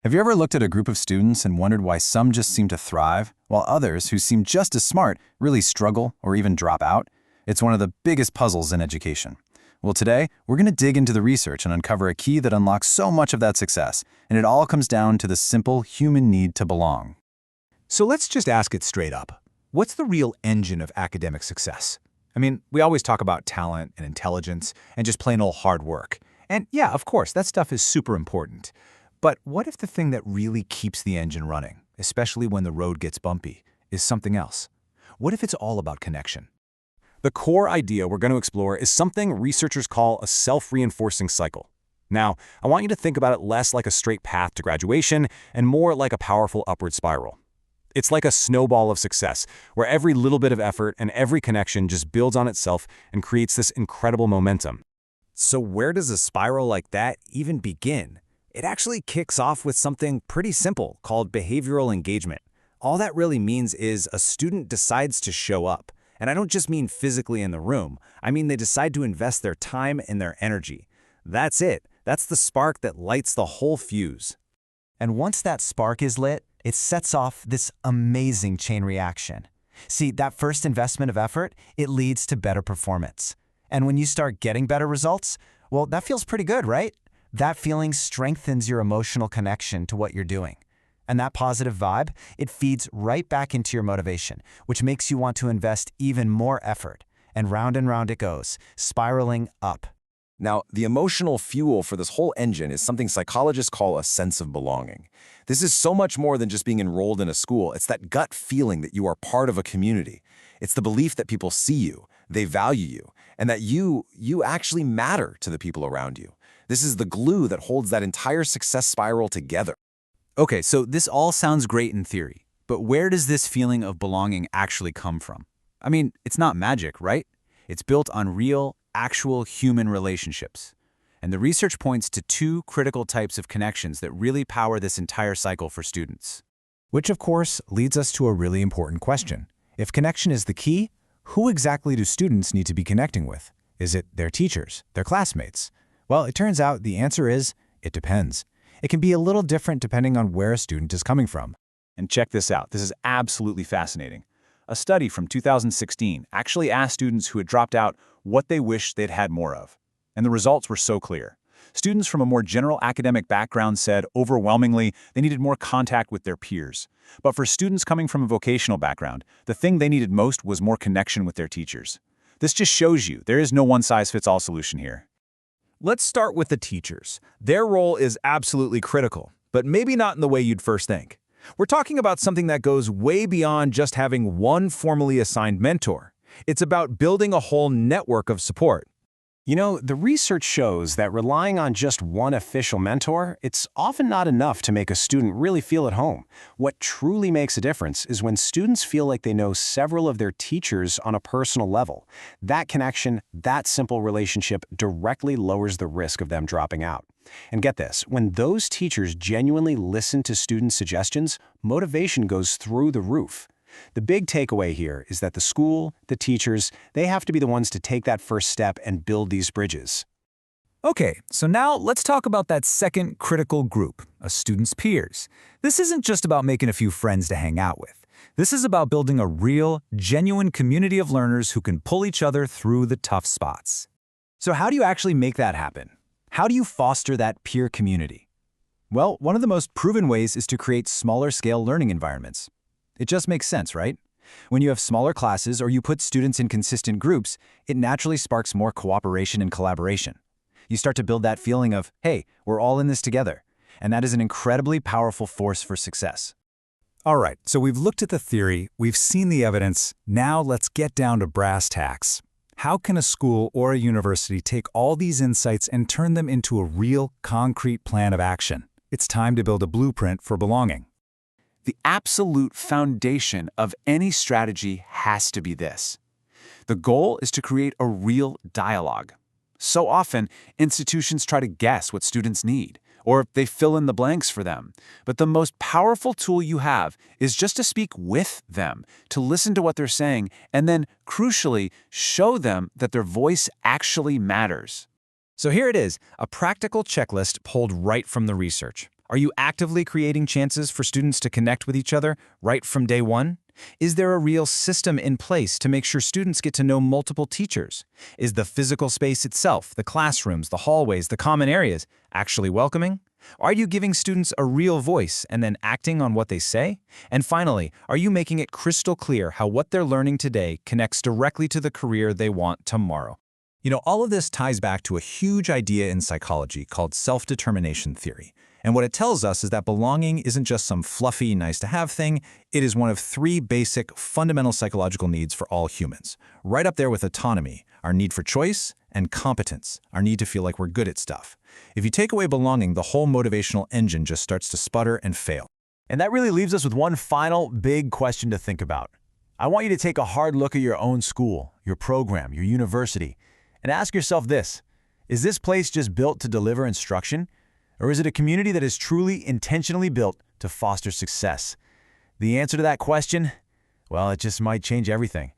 Have you ever looked at a group of students and wondered why some just seem to thrive, while others, who seem just as smart, really struggle or even drop out? It's one of the biggest puzzles in education. Well, today, we're going to dig into the research and uncover a key that unlocks so much of that success, and it all comes down to the simple human need to belong. So let's just ask it straight up. What's the real engine of academic success? I mean, we always talk about talent and intelligence and just plain old hard work. And yeah, of course, that stuff is super important. But what if the thing that really keeps the engine running, especially when the road gets bumpy, is something else? What if it's all about connection? The core idea we're going to explore is something researchers call a self-reinforcing cycle. Now, I want you to think about it less like a straight path to graduation and more like a powerful upward spiral. It's like a snowball of success, where every little bit of effort and every connection just builds on itself and creates this incredible momentum. So where does a spiral like that even begin? It actually kicks off with something pretty simple called behavioral engagement. All that really means is a student decides to show up. And I don't just mean physically in the room. I mean they decide to invest their time and their energy. That's it. That's the spark that lights the whole fuse. And once that spark is lit, it sets off this amazing chain reaction. See, that first investment of effort, it leads to better performance. And when you start getting better results, well, that feels pretty good, right? That feeling strengthens your emotional connection to what you're doing. And that positive vibe, it feeds right back into your motivation, which makes you want to invest even more effort. And round it goes, spiraling up. Now, the emotional fuel for this whole engine is something psychologists call a sense of belonging. This is so much more than just being enrolled in a school. It's that gut feeling that you are part of a community. It's the belief that people see you, they value you, and that you actually matter to the people around you. This is the glue that holds that entire success spiral together. Okay, so this all sounds great in theory, but where does this feeling of belonging actually come from? I mean, it's not magic, right? It's built on real, actual human relationships. And the research points to two critical types of connections that really power this entire cycle for students. Which, of course, leads us to a really important question. If connection is the key, who exactly do students need to be connecting with? Is it their teachers, their classmates? Well, it turns out the answer is, it depends. It can be a little different depending on where a student is coming from. And check this out. This is absolutely fascinating. A study from 2016 actually asked students who had dropped out what they wished they'd had more of. And the results were so clear. Students from a more general academic background said overwhelmingly they needed more contact with their peers. But for students coming from a vocational background, the thing they needed most was more connection with their teachers. This just shows you there is no one-size-fits-all solution here. Let's start with the teachers. Their role is absolutely critical, but maybe not in the way you'd first think. We're talking about something that goes way beyond just having one formally assigned mentor. It's about building a whole network of support. You know, the research shows that relying on just one official mentor, it's often not enough to make a student really feel at home. What truly makes a difference is when students feel like they know several of their teachers on a personal level. That connection, that simple relationship directly lowers the risk of them dropping out. And get this, when those teachers genuinely listen to students' suggestions, motivation goes through the roof. The big takeaway here is that the school, the teachers, they have to be the ones to take that first step and build these bridges. Okay, so now let's talk about that second critical group, a student's peers. This isn't just about making a few friends to hang out with. This is about building a real, genuine community of learners who can pull each other through the tough spots. So how do you actually make that happen? How do you foster that peer community? Well, one of the most proven ways is to create smaller-scale learning environments. It just makes sense, right? When you have smaller classes or you put students in consistent groups, it naturally sparks more cooperation and collaboration. You start to build that feeling of, hey, we're all in this together. And that is an incredibly powerful force for success. All right, so we've looked at the theory, we've seen the evidence, now let's get down to brass tacks. How can a school or a university take all these insights and turn them into a real, concrete plan of action? It's time to build a blueprint for belonging. The absolute foundation of any strategy has to be this. The goal is to create a real dialogue. So often, institutions try to guess what students need, or they fill in the blanks for them. But the most powerful tool you have is just to speak with them, to listen to what they're saying, and then, crucially, show them that their voice actually matters. So here it is, a practical checklist pulled right from the research. Are you actively creating chances for students to connect with each other right from day one? Is there a real system in place to make sure students get to know multiple teachers? Is the physical space itself, the classrooms, the hallways, the common areas, actually welcoming? Are you giving students a real voice and then acting on what they say? And finally, are you making it crystal clear how what they're learning today connects directly to the career they want tomorrow? You know, all of this ties back to a huge idea in psychology called self-determination theory. And what it tells us is that belonging isn't just some fluffy, nice-to-have thing. It is one of three basic, fundamental psychological needs for all humans. Right up there with autonomy, our need for choice, and competence, our need to feel like we're good at stuff. If you take away belonging, the whole motivational engine just starts to sputter and fail. And that really leaves us with one final big question to think about. I want you to take a hard look at your own school, your program, your university, and ask yourself this: is this place just built to deliver instruction? Or is it a community that is truly intentionally built to foster success? The answer to that question, well, it just might change everything.